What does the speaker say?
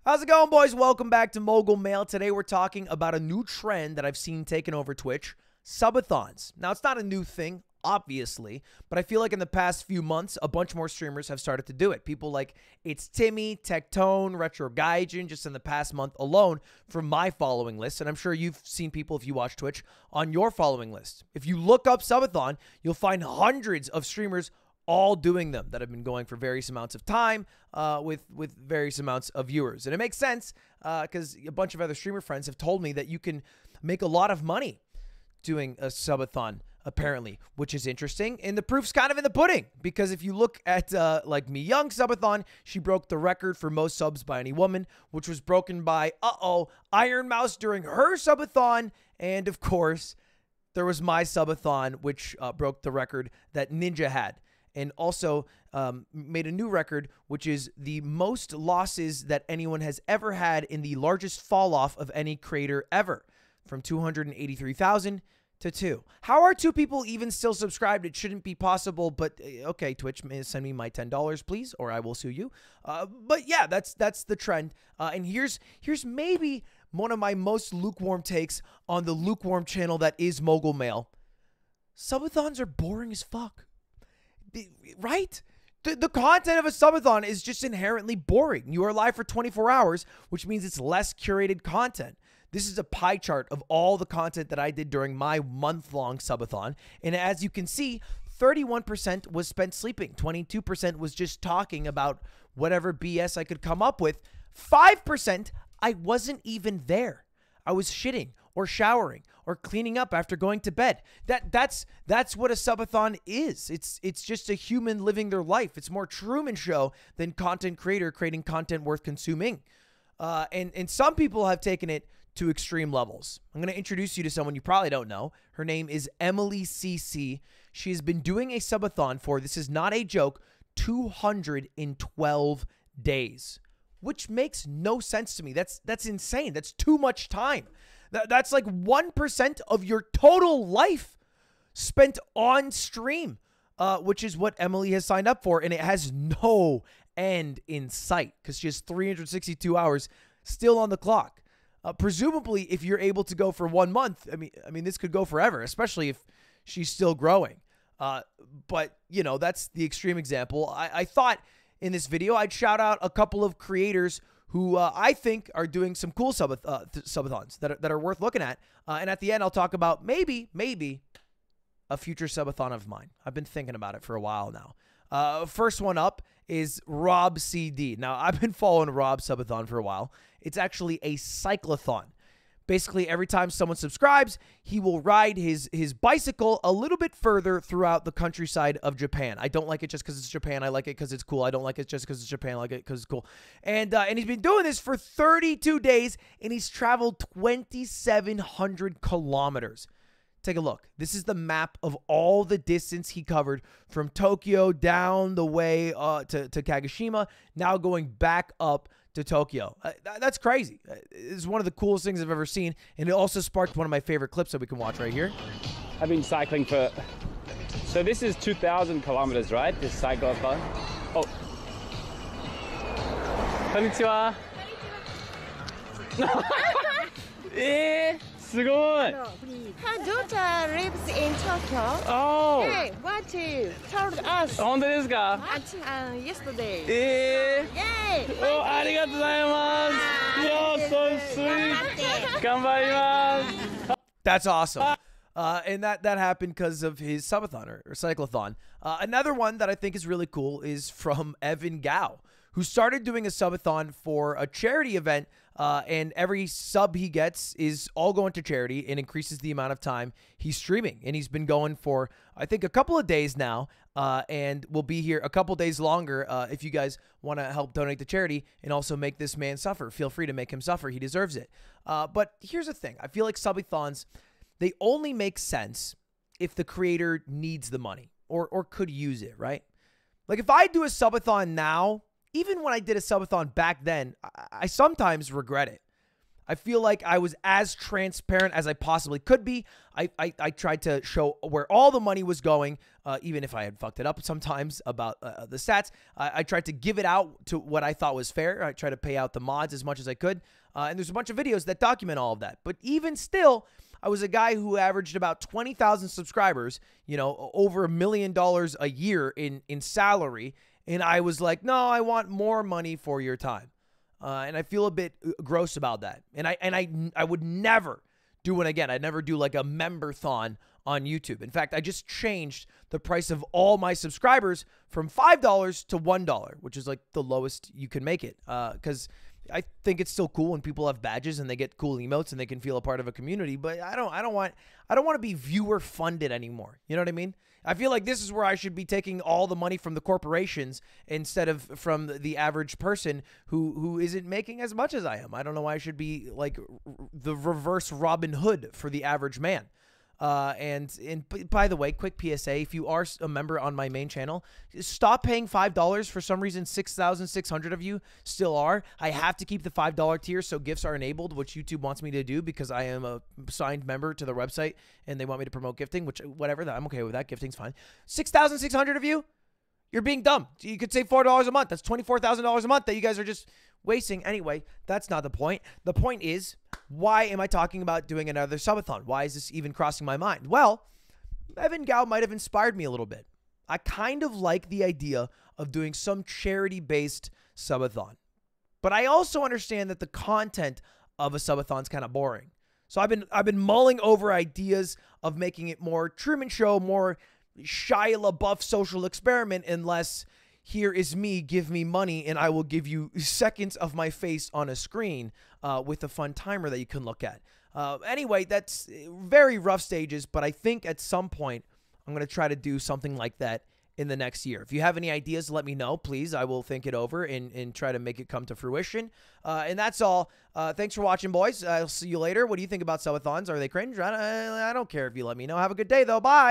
How's it going, boys? Welcome back to Mogul Mail. Today we're talking about a new trend that I've seen taken over Twitch, subathons. Now, it's not a new thing, obviously, but I feel like in the past few months, a bunch more streamers have started to do it. People like It's Timmy, Tectone, Retro Gaijin, just in the past month alone from my following list. And I'm sure you've seen people, if you watch Twitch, on your following list. If you look up subathon, you'll find hundreds of streamers all doing them that have been going for various amounts of time with various amounts of viewers. And it makes sense because a bunch of other streamer friends have told me that you can make a lot of money doing a subathon, apparently, which is interesting. And the proof's kind of in the pudding, because if you look at like Mi Young subathon, she broke the record for most subs by any woman, which was broken by, Iron Mouse during her subathon. And of course, there was my subathon, which broke the record that Ninja had. And also made a new record, which is the most losses that anyone has ever had in the largest fall off of any creator ever, from 283,000 to 2. How are 2 people even still subscribed? It shouldn't be possible, but okay, Twitch, send me my $10, please, or I will sue you. But yeah, that's the trend. And here's maybe one of my most lukewarm takes on the lukewarm channel that is Mogul Mail. Subathons are boring as fuck. Right? The content of a subathon is just inherently boring. You are live for 24 hours, which means it's less curated content. This is a pie chart of all the content that I did during my month-long subathon. And as you can see, 31% was spent sleeping. 22% was just talking about whatever BS I could come up with. 5%, I wasn't even there. I was shitting or showering or cleaning up after going to bed. That's what a subathon is. It's just a human living their life. It's more Truman Show than content creator creating content worth consuming. And some people have taken it to extreme levels. I'm going to introduce you to someone you probably don't know. Her name is Emily CC. She has been doing a subathon for, this is not a joke, 212 days, which makes no sense to me. That's insane. That's too much time. That's like 1% of your total life spent on stream, which is what Emily has signed up for, and it has no end in sight because she has 362 hours still on the clock. Presumably, if you're able to go for 1 month, I mean, this could go forever, especially if she's still growing. But you know, that's the extreme example. I thought in this video I'd shout out a couple of creators who I think are doing some cool subathons that are worth looking at. And at the end, I'll talk about maybe a future subathon of mine. I've been thinking about it for a while now. First one up is Rob CD. Now, I've been following Rob's subathon for a while. It's actually a cyclothon. Basically, every time someone subscribes, he will ride his bicycle a little bit further throughout the countryside of Japan. I don't like it just because it's Japan. I like it because it's cool. I don't like it just because it's Japan. I like it because it's cool. And he's been doing this for 32 days, and he's traveled 2,700 kilometers. Take a look. This is the map of all the distance he covered from Tokyo down the way to Kagoshima, now going back up to Tokyo. That's crazy. It's one of the coolest things I've ever seen, and it also sparked one of my favorite clips that we can watch right here. I've been cycling for, so this is 2,000 kilometers, right? This cyclothon. Oh. Konnichiwa. Her daughter lives in Tokyo. Oh. Hey, what you told us 本当ですか? yesterday. Yay! Oh, ありがとうございます. You're so sweet. 頑張ります. That's awesome. And that happened because of his subathon or cyclothon. Another one that I think is really cool is from Evan Gao, who started doing a subathon for a charity event, and every sub he gets is all going to charity and increases the amount of time he's streaming. And he's been going for, I think, a couple of days now, and will be here a couple days longer. If you guys want to help donate to charity and also make this man suffer, feel free to make him suffer. He deserves it. But here's the thing. I feel like subathons, they only make sense if the creator needs the money or could use it, right? Like if I do a subathon now, even when I did a subathon back then, I sometimes regret it. I feel like I was as transparent as I possibly could be. I tried to show where all the money was going, even if I had fucked it up sometimes about the stats. I tried to give it out to what I thought was fair. I tried to pay out the mods as much as I could. And there's a bunch of videos that document all of that. But even still, I was a guy who averaged about 20,000 subscribers, you know, over $1 million a year in salary. And I was like, no, I want more money for your time. And I feel a bit gross about that. And I would never do one again. I'd never do like a member-thon on YouTube. In fact, I just changed the price of all my subscribers from $5 to $1, which is like the lowest you can make it. Because I think it's still cool when people have badges and they get cool emotes and they can feel a part of a community. But I don't want to be viewer funded anymore. You know what I mean? I feel like this is where I should be taking all the money from the corporations instead of from the average person who isn't making as much as I am. I don't know why I should be like the reverse Robin Hood for the average man. And by the way, quick PSA, if you are a member on my main channel, stop paying $5. For some reason, 6,600 of you still are. I have to keep the $5 tier, so gifts are enabled, which YouTube wants me to do because I am a signed member to the website and they want me to promote gifting, which whatever, I'm okay with that. Gifting's fine. 6,600 of you, you're being dumb. You could save $4 a month. That's $24,000 a month that you guys are just wasting. Anyway, that's not the point. The point is, why am I talking about doing another subathon? Why is this even crossing my mind? Well, Evan Gao might have inspired me a little bit. I kind of like the idea of doing some charity-based subathon. But I also understand that the content of a subathon is kind of boring. So I've been mulling over ideas of making it more Truman Show, more Shia LaBeouf social experiment, and less here is me, give me money, and I will give you seconds of my face on a screen with a fun timer that you can look at. Anyway, that's very rough stages, but I think at some point I'm going to try to do something like that in the next year. If you have any ideas, let me know, please. I will think it over and try to make it come to fruition. And that's all. Thanks for watching, boys. I'll see you later. What do you think about subathons? Are they cringe? I don't care if you let me know. Have a good day, though. Bye.